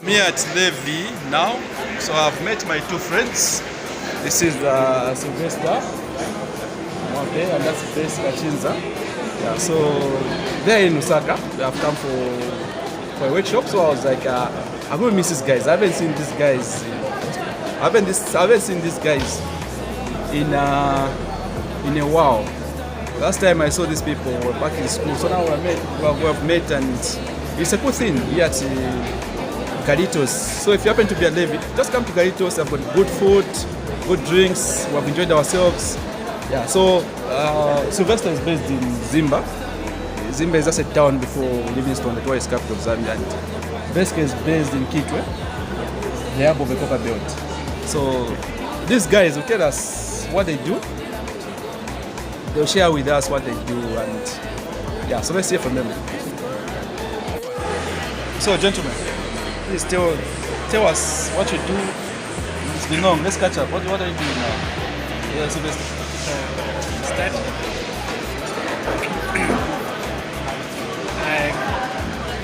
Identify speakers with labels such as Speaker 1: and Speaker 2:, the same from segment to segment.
Speaker 1: Me at Levi now, so I've met my two friends. This is Sylvester, okay, and that's Bescar. Yeah, so they're in Osaka. They have come for a workshop, so I was like, I'm gonna miss these guys. I haven't seen these guys. I haven't seen these guys in a while. Last time I saw these people were back in school, so now we have met, and it's a good thing here at Garitos. So if you happen to be at Levi, just come to Garitos. I've got good food, good drinks. We have enjoyed ourselves. Yeah. So Sylvester is based in Zimba. Zimba is just a town before Livingstone, the tourist capital of Zambia. And Bescar is based in Kitwe, the hub of the Coca Belt. So these guys will tell us what they do. They'll share with us what they do, and yeah. So let's hear from them. So, gentlemen, please tell us what you do. It's been long. Let's catch up. What are you doing now? Yeah, so let's
Speaker 2: start.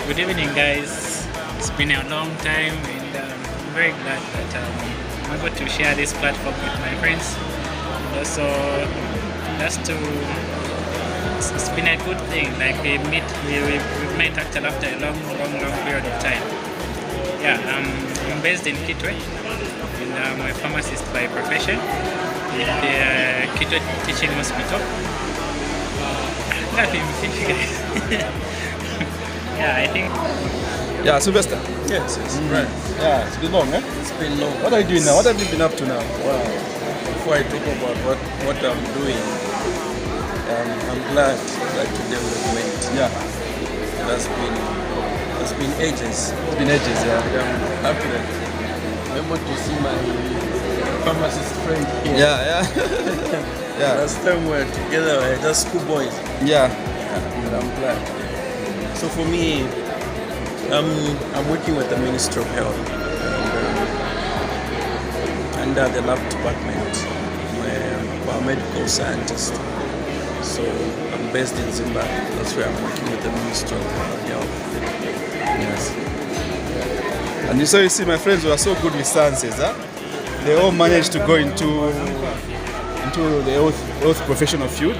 Speaker 2: Good evening, guys. It's been a long time, and I'm very glad that I'm able to share this platform with my friends. Also, it's been a good thing. Like we met actually after a long period of time. Yeah, I'm based in Kitwe, and I'm a pharmacist by profession in the Kitwe Teaching Hospital. Yeah, I think.
Speaker 1: Yeah, Sylvester.
Speaker 3: Yes, right.
Speaker 1: Yeah, it's been long, eh?
Speaker 3: It's been long.
Speaker 1: What are you doing now? What have you been up to now?
Speaker 3: Wow. Before I talk about what I'm doing, I'm glad that today we have met.
Speaker 1: Yeah.
Speaker 3: It has been ages.
Speaker 1: It's been ages, yeah.
Speaker 3: I'm happy that I'm able to see my pharmacist friend here.
Speaker 1: Yeah. Yeah.
Speaker 3: Last time we were together, we were just schoolboys.
Speaker 1: Yeah.
Speaker 3: And I'm glad. So for me, I'm working with the Ministry of Health and under the lab department. I'm a biomedical scientist. So I'm based in Zimbabwe. That's where I'm working with the Ministry of Health. Yes.
Speaker 1: And you see, my friends were so good with sciences, huh? They all managed to go into the health professional field,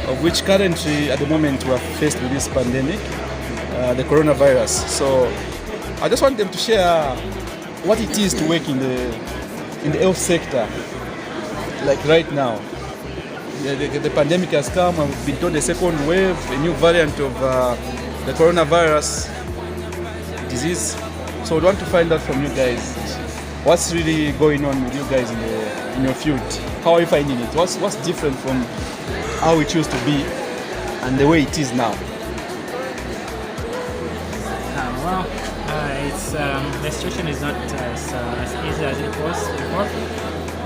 Speaker 1: of which currently at the moment we are faced with this pandemic, the coronavirus. So I just want them to share what it is to work in the health sector, like right now. The pandemic has come, and we've been told a second wave, a new variant of the coronavirus disease. So we want to find out from you guys what's really going on with you guys in your field. How are you finding it? What's different from how it used to be and the way it is now?
Speaker 2: It's the situation is not as easy as it was before.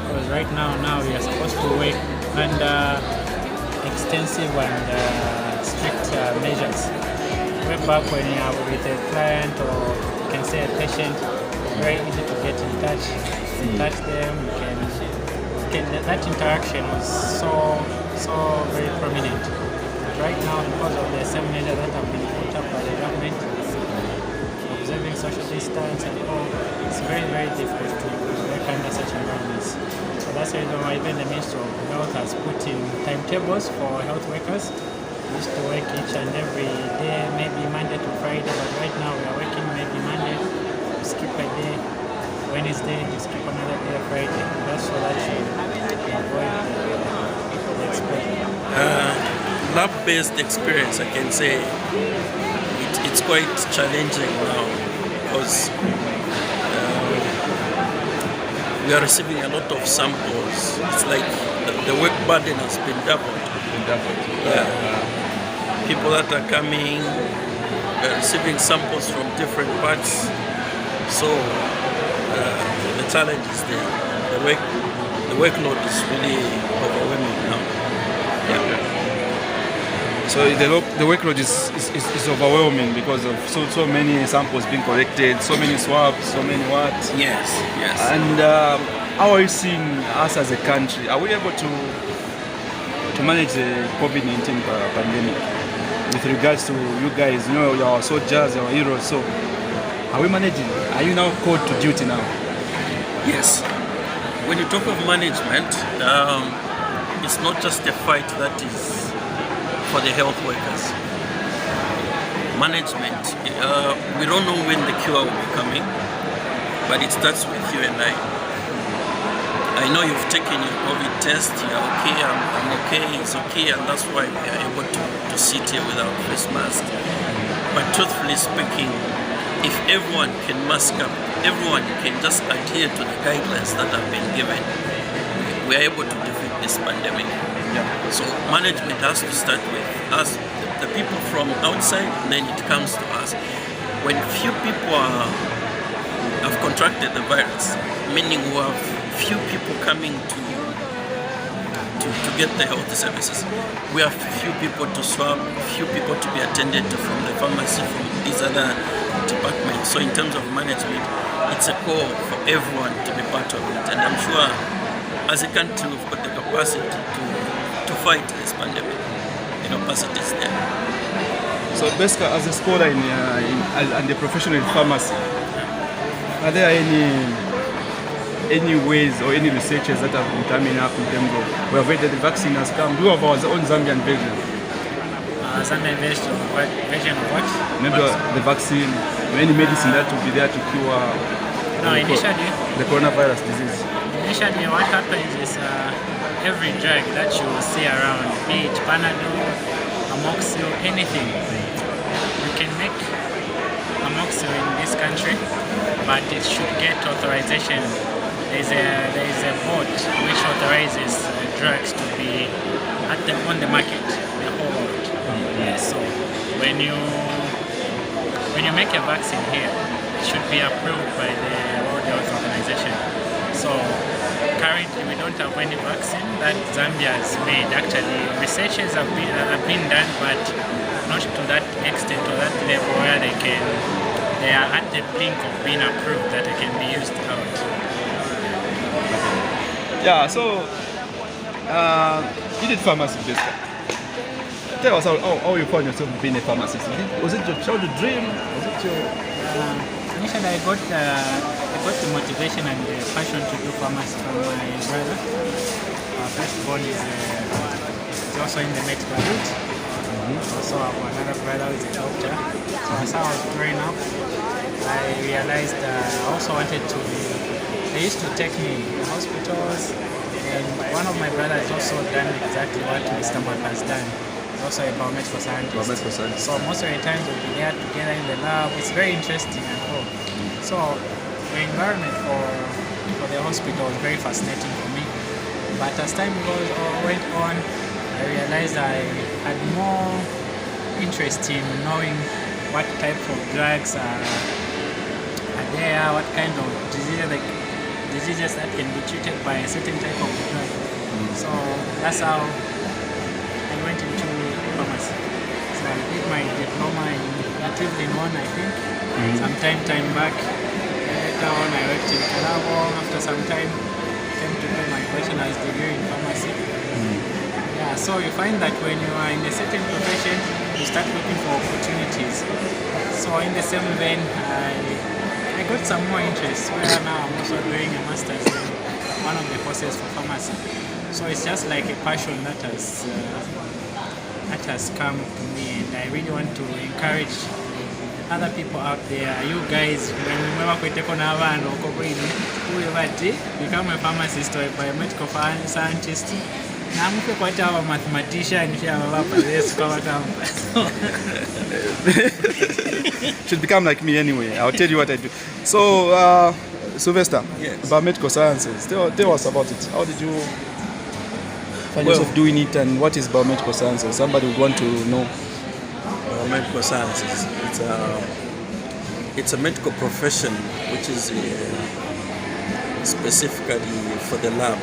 Speaker 2: Because right now we are supposed to work under extensive and strict measures. Way back when you are with a client or you can say a patient, very easy to get in touch. You touch them, that interaction was so very prominent. But right now, because of the same measures that have been put up by the government, observing social distance and all, it's very difficult to work under such environments. So that's the reason why even the Ministry of Health has put in timetables for health workers. We used to work each and every day, maybe Monday to Friday, but right now we are working maybe Monday, we skip a day, Wednesday, we skip another day, Friday. That's so that you avoid the exposure.
Speaker 3: Lab-based experience, I can say, it's quite challenging now because we are receiving a lot of samples. It's like the work burden has been doubled. Yeah. People that are coming, receiving samples from different parts. So the challenge is there. The workload is really overwhelming now. Yeah.
Speaker 1: So the workload is overwhelming because of so many samples being collected, so many swabs, so many what?
Speaker 3: Yes.
Speaker 1: And how are you seeing us as a country? Are we able to manage the COVID-19 pandemic with regards to you guys? You know, you're our soldiers, our heroes. So are we managing? Are you now called to duty now?
Speaker 3: Yes. When you talk of management, it's not just a fight that is for the health workers. Management, we don't know when the cure will be coming, but it starts with you and I know you've taken your COVID test, you're okay, I'm okay, it's okay, and that's why we are able to sit here without face mask. But truthfully speaking, if everyone can mask up, everyone can just adhere to the guidelines that have been given, we are able to defeat this pandemic.
Speaker 1: Yeah.
Speaker 3: So management has to start with us, the people from outside, then it comes to us. When few people have contracted the virus, meaning we have few people coming to get the health services, we have few people to swab, few people to be attended to from the pharmacy, from these other departments. So in terms of management, it's a call for everyone to be part of it, and I'm sure as a country we've got the capacity to fight this pandemic. The capacity is there.
Speaker 1: So Bescar, as a scholar and a professional in pharmacy, are there any ways or any researchers that have been coming up in terms of we have heard that the vaccine has come? Do you have our own Zambian version?
Speaker 2: Zambian version of what?
Speaker 1: Maybe the vaccine, any medicine that will be there to cure
Speaker 2: initially
Speaker 1: the coronavirus disease.
Speaker 2: Initially, what happens is every drug that you see around, be it Panadol, Amoxil, anything, you can make Amoxil in this country, but it should get authorization. There is a board which authorizes drugs to be on the market, the whole world. Yes, so when you make a vaccine here, it should be approved by the World Health Organization. So currently we don't have any vaccine that Zambia has made. Actually, researches have been done, but not to that extent or that level where they are at the brink of being approved that it can be used out.
Speaker 1: Yeah, so you did pharmacy, Bescar. Tell us how you found yourself being a pharmacist. Was it your childhood dream? Was it your...
Speaker 2: Initially, I got the motivation and the passion to do pharmacy from my brother. Firstborn is also in the medical field. Also, I have another brother who is a doctor. So as I was growing up, I realized I also wanted to. They used to take me to hospitals, and one of my brothers has also done exactly what Mr. Mark has done. He's also a biomedical scientist. So most of the time we'll be there together in the lab. It's very interesting and all. So the environment for the hospital was very fascinating for me. But as time went on, I realized I had more interest in knowing what type of drugs are there, what kind of diseases that can be treated by a certain type of drug. So that's how I went into pharmacy. So I did my diploma in relatively one, I think, some time back. Later on I worked in Kalabo. After some time, I came to do my bachelor's degree in pharmacy. Yeah, so you find that when you are in a certain profession, you start looking for opportunities. So in the same vein, I got some more interest where now I'm also doing a master's in one of the courses for pharmacy. So it's just like a passion that has come to me, and I really want to encourage other people out there. You guys, when we work with become a pharmacist or a biomedical scientist. I'm quite a mathematician here.
Speaker 1: Should become like me anyway. I'll tell you what I do. So, Sylvester,
Speaker 3: yes.
Speaker 1: Biomedical Sciences. Tell us about it. How did you find yourself doing it, and what is Biomedical Sciences? Somebody would want to know.
Speaker 3: Biomedical Sciences. It's a medical profession which is specifically for the lab.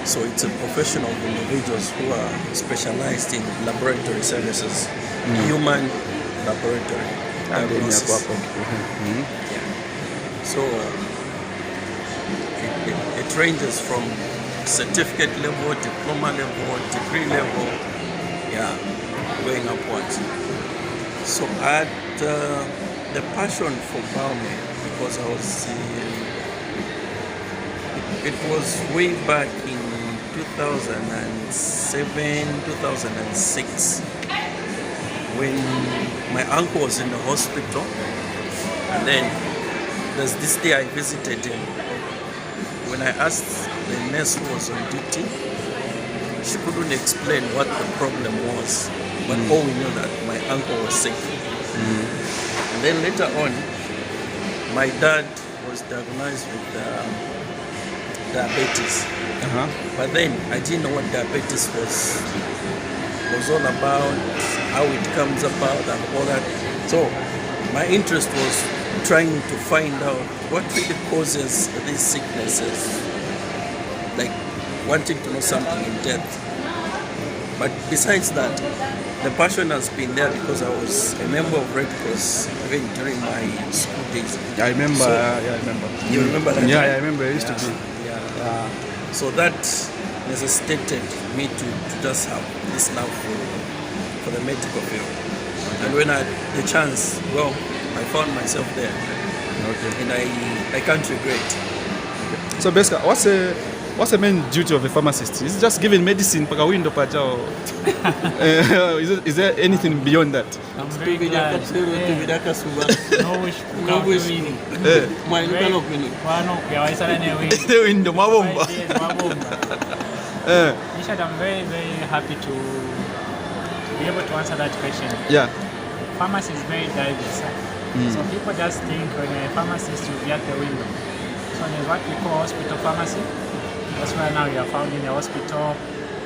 Speaker 3: So it's a profession of individuals who are specialized in laboratory services, human laboratory. So it ranges from certificate level, diploma level, degree level, going upwards. So I had the passion for biomed because I was. It was way back in 2007, 2006, when my uncle was in the hospital, and then there's this day I visited him. When I asked the nurse who was on duty, she couldn't explain what the problem was, but all we knew that my uncle was sick. And then later on, my dad was diagnosed with diabetes. But then I didn't know what diabetes was all about, how it comes about and all that. So my interest was trying to find out what really causes these sicknesses, like wanting to know something in depth. But besides that, the passion has been there because I was a member of Red Cross even during my school days.
Speaker 1: I remember.
Speaker 3: So,
Speaker 1: I remember.
Speaker 3: You remember that?
Speaker 1: Yeah, I remember. It used to be.
Speaker 3: So that necessitated me to just have this love for the medical field. And when I had the chance, well, I found myself there.
Speaker 1: Okay.
Speaker 3: And I can't regret.
Speaker 1: So, Bescar, what's the main duty of a pharmacist? Is it just giving medicine? Is there anything beyond that?
Speaker 2: I'm very glad. No wish.
Speaker 3: No wish.
Speaker 2: I'm very, very happy to be able to answer that question.
Speaker 1: Yeah.
Speaker 2: Pharmacy is very diverse. So people just think when a pharmacist you'll be at the window. So there's what we call hospital pharmacy. That's why now you are found in the hospital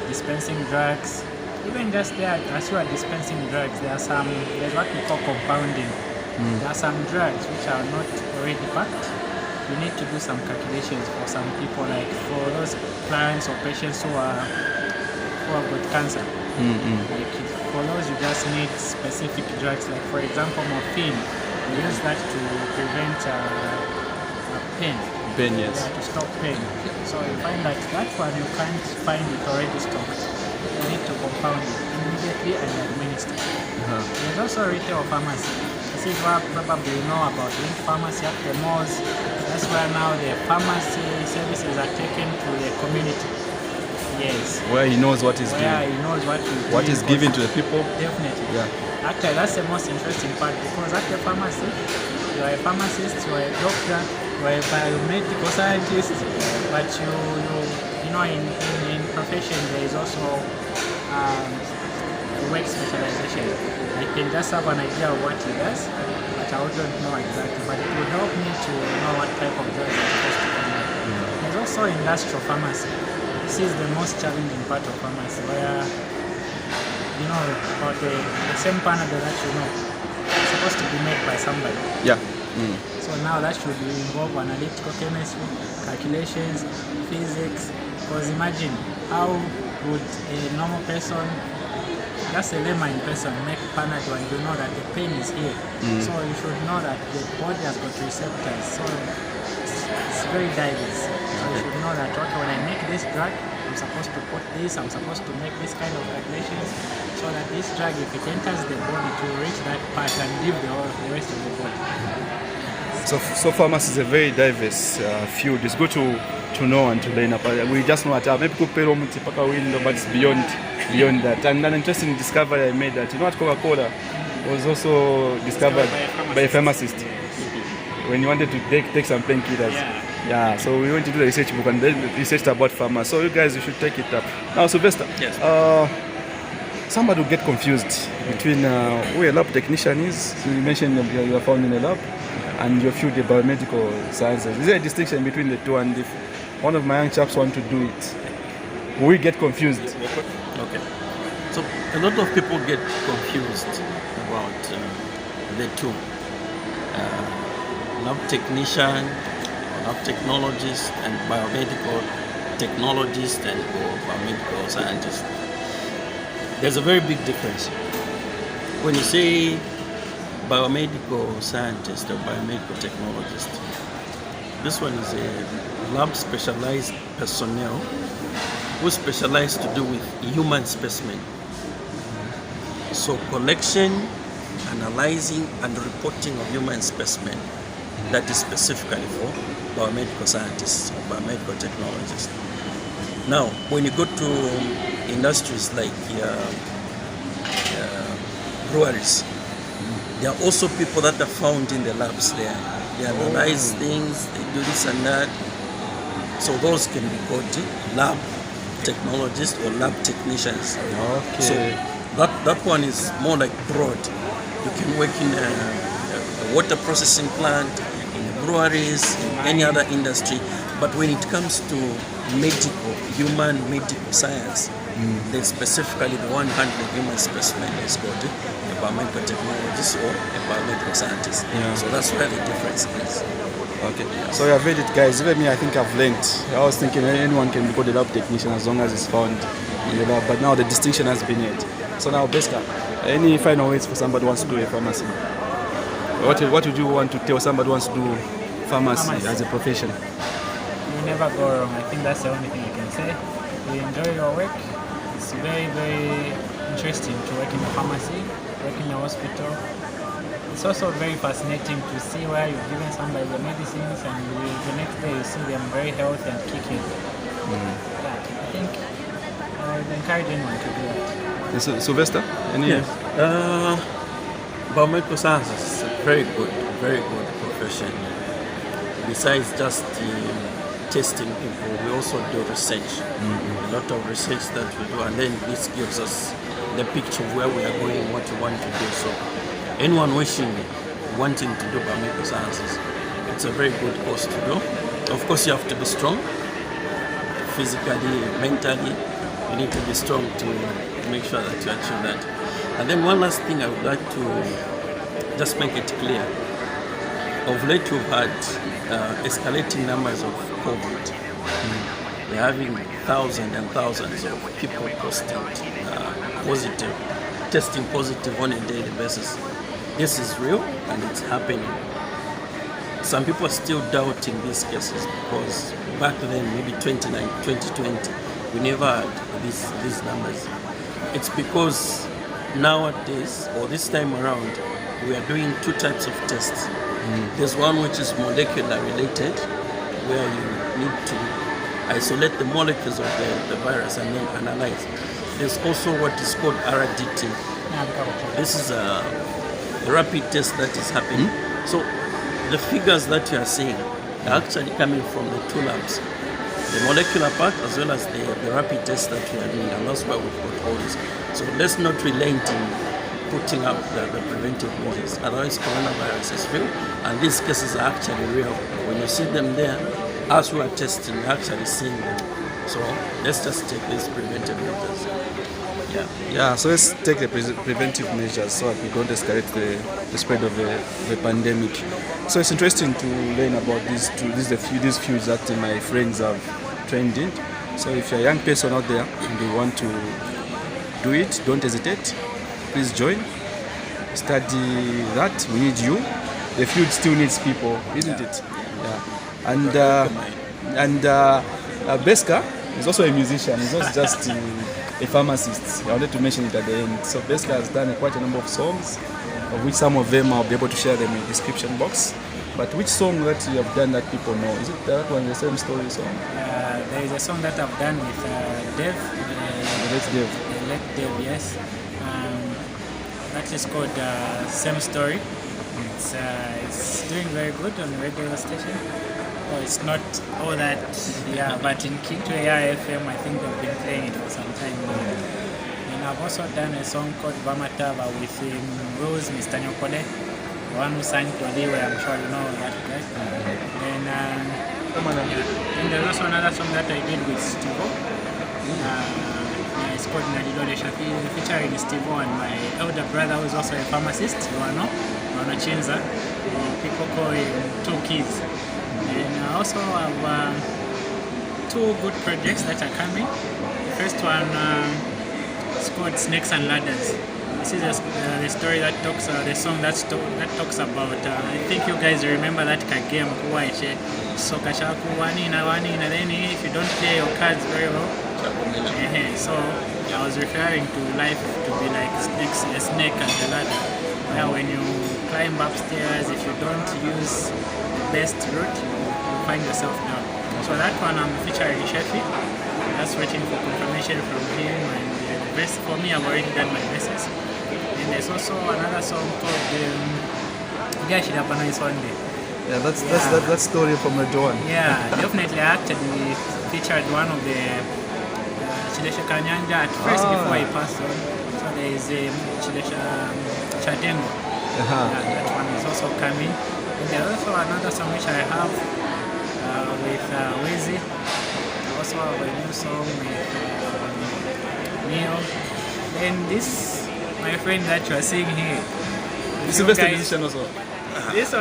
Speaker 2: dispensing drugs. Even just there, as you are dispensing drugs, there's what we call compounding. There are some drugs which are not already packed. You need to do some calculations for some people, like for those clients or patients who have got cancer. Like for those, you just need specific drugs. Like for example, morphine. We use that to prevent pain.
Speaker 1: Pain, yes.
Speaker 2: To stop pain. So you find that one you can't find it already stocked. You need to compound it immediately and administer. There's also retail pharmacy. This is what probably you know about link pharmacy at the malls. That's where now the pharmacy services are taken to the community. Yes.
Speaker 1: Where he knows what is given.
Speaker 2: Where he knows
Speaker 1: what is given to the people.
Speaker 2: Definitely.
Speaker 1: Yeah.
Speaker 2: Actually, that's the most interesting part because at the pharmacy, you are a pharmacist, you are a doctor, you are a biomedical scientist, but you know in profession there is also work specialization. I can just have an idea of what he does, but I wouldn't know exactly. But it will help me to know what type of drugs I'm supposed to combine. There's also industrial pharmacy. This is the most challenging part of pharmacy, where you know about the same Panadol that you know it's supposed to be made by somebody.
Speaker 1: Yeah.
Speaker 2: So now that should involve analytical chemistry, calculations, physics. Because imagine how would a normal person, just a layman person, make Panadol and you know that the pain is here. So you should know that the body has got receptors. So it's very diverse. So you should know that okay, when I make this drug, I'm supposed to put this, I'm supposed to make this kind of calculations so that this drug, if it enters the body, to reach that part and leave the rest of the body.
Speaker 1: So pharmacy is a very diverse field. It's good to know and to learn about. We just know that maybe window, but it's beyond that. And an interesting discovery I made that Coca-Cola was also discovered by a pharmacist when you wanted to take some painkillers. Yeah, so we went to do the research book and then researched about pharma. So you guys, you should take it up. Now, Sylvester,
Speaker 3: Yes.
Speaker 1: Somebody will get confused between who a lab technician is. So you mentioned you are found in a lab, and your field, the biomedical sciences. Is there a distinction between the two? And if one of my young chaps want to do it, will we get confused?
Speaker 3: Okay. So a lot of people get confused about the two. Lab technician, lab technologist, and biomedical technologist and biomedical scientist. There's a very big difference. When you say biomedical scientist or biomedical technologist, this one is a lab specialized personnel who specialize to do with human specimen. So collection, analyzing, and reporting of human specimen. that is specifically for biomedical scientists, biomedical technologists. Now, when you go to industries like breweries, there are also people that are found in the labs there. They analyze things, they do this and that. So those can be called lab technologists or lab technicians.
Speaker 1: Okay.
Speaker 3: So that one is more like broad. You can work in a water processing plant, in breweries, in any other industry. But when it comes to human medical science, then specifically the one handling human specimen is called a biomedical technologist or a biomedical scientist.
Speaker 1: Yeah.
Speaker 3: So that's where the difference is.
Speaker 1: Okay. So you have read it, guys. Even me, I think I've learned. I was thinking anyone can be called a lab technician as long as it's found in the lab. But now the distinction has been made. So now, Bescar, any final words for somebody who wants to do a pharmacy? What would you want to tell somebody who wants to do pharmacy as a profession?
Speaker 2: You never go wrong. I think that's the only thing I can say. You enjoy your work. It's very, very interesting to work in a pharmacy, work in a hospital. It's also very fascinating to see where you've given somebody the medicines and the next day you see them very healthy and kicking. Yeah, I think I would encourage anyone to do that.
Speaker 1: Yes, Sylvester?
Speaker 3: Yes. Biomedical science is a very good profession. Besides just testing people, we also do research. A lot of research that we do, and then this gives us the picture of where we are going, what we want to do. So anyone wanting to do biomedical sciences, it's a very good course to do. Of course, you have to be strong, physically, mentally. You need to be strong to make sure that you achieve that. And then one last thing I would like to just make it clear. Of late, we've had escalating numbers of COVID. We're having thousands and thousands of people testing positive on a daily basis. This is real and it's happening. Some people are still doubting these cases because back then, maybe 2020, we never had these numbers. It's because nowadays, or this time around, we are doing two types of tests. There's one which is molecular related, where you need to isolate the molecules of the virus and then analyze. There's also what is called RDT. This is a rapid test that is happening. So the figures that you are seeing are actually coming from the two labs. The molecular part as well as the rapid test that we are doing, and that's why we've got all this. So let's not relent in putting up the preventive measures. Otherwise, coronavirus is real, and these cases are actually real. When you see them there, as we are testing, we're actually seeing them. So let's just take these preventive measures.
Speaker 1: Yeah, so let's take the preventive measures so that we don't escalate the spread of the pandemic. So it's interesting to learn about these fields that my friends have trained in. So if you're a young person out there and you want to do it, don't hesitate. Please join. Study that. We need you. The field still needs people, isn't it? Yeah. And Bescar is also a musician. He's not just a pharmacist. I wanted to mention it at the end. So Bescar has done quite a number of songs, of which some of them I'll be able to share them in the description box. But which song that you have done that people know? Is it that one, the Same Story song?
Speaker 2: There is a song that I've done with Dave.
Speaker 1: The
Speaker 2: Late Dave, yes. That is called Same Story. It's doing very good on the radio station. Oh, it's not all that, but in Kitwe FM, I think they've been playing it for some time now. And I've also done a song called Vamatava with Rose, Mr. Nyokode, the one who sang Toliwe, I'm sure you know that guy. Then there's also another song that I did with Stevo. It's called Nadidole Shafi, featuring Stevo and my elder brother who is also a pharmacist, Wano Chinza. People call him Two Kids. And I also have two good projects that are coming. The first one is called Snakes and Ladders. This is the story that talks, the song that talks about, I think you guys remember that game, Kuwaiche, Sokashaku, Wanina, then if you don't play your cards very well. So I was referring to life to be like a snake and a ladder. Where when you climb upstairs, if you don't use the best route, you find yourself now. So that one I'm featuring Shefi. Just waiting for confirmation from him, and the best for me, I've already done my verses. And there's also another song called Gashirapana is one day.
Speaker 1: Yeah, that's story from the Joan.
Speaker 2: Yeah, definitely. I actually featured one of the Chilesha Kanyanja at first before he passed on. So there is a Chilesha Chadengo. That one is also coming. And there's also another song which I have with Wizzy. I also have a new song with Neo. And this, my friend that you are seeing here.
Speaker 1: This is the best musician also.
Speaker 2: This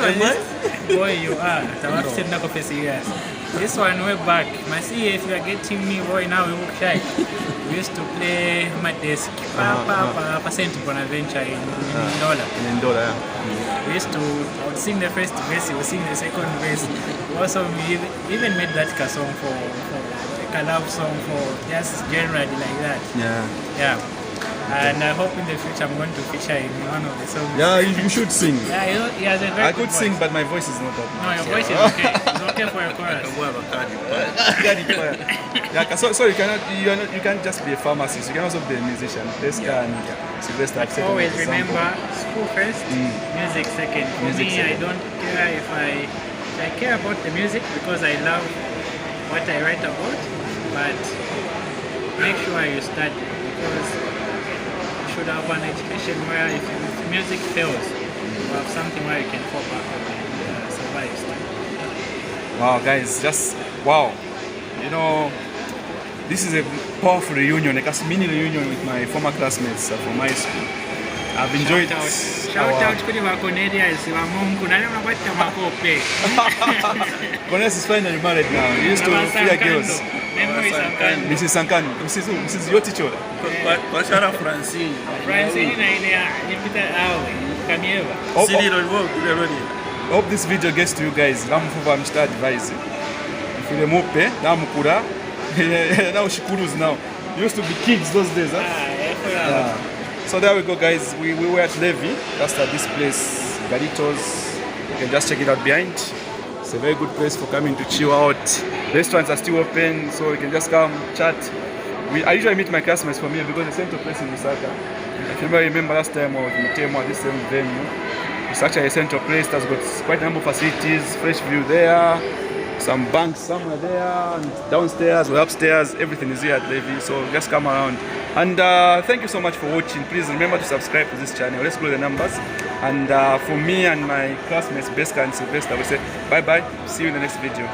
Speaker 2: one is, boy, you are. This one way back. I see if you are getting me, boy, now we look shy. We used to play my desk, percent Bonaventure in dollar.
Speaker 1: In dollar, yeah.
Speaker 2: We used to, I would sing the first verse, we would sing the second verse. Also, we even made that song for like a love song for just generally like that. Yeah. And I hope in the future I'm going to feature in one of the songs.
Speaker 1: Yeah, you should sing.
Speaker 2: Yeah, he has a very
Speaker 1: I
Speaker 2: good
Speaker 1: could sing,
Speaker 2: voice.
Speaker 1: but my voice is not that.
Speaker 2: No, your voice is okay. It's okay for your chorus.
Speaker 1: Yeah, so you can't just be a pharmacist. You can also be a musician. Bescar and Sylvester.
Speaker 2: Always remember, school first, music second. For me, I don't care if I care about the music because I love what I write about, but make sure you study because should have an education where if music fails, you have something where you can fall back and survive.
Speaker 1: Wow, guys, just wow. You know, this is a powerful reunion, like a mini reunion with my former classmates from high school. I've enjoyed it.
Speaker 2: Shout out to the Cornelius,
Speaker 1: Cornelius is finally married now. He used to fear girls. Mrs. Sankan, Mrs. your teacher.
Speaker 3: Bashara Francine.
Speaker 1: Hope this video gets to you guys. I'm still advising. If you remove pay, now she kudos now. Used to be kids those days, huh? Yeah. So there we go, guys. We were at Levy. That's at this place, Garitos. You can just check it out behind. It's a very good place for coming to chill out. Restaurants are still open, so you can just come chat. I usually meet my classmates from here because they sent to a place in Lusaka. If you remember last time I was in Temo at this same venue. It's actually a central place that's got quite a number of facilities, fresh view there, some banks somewhere there, and downstairs or upstairs, everything is here at Levy, so just come around. And thank you so much for watching. Please remember to subscribe to this channel. Let's grow the numbers. And for me and my classmates, Bescar and Sylvester, we say bye-bye. See you in the next video.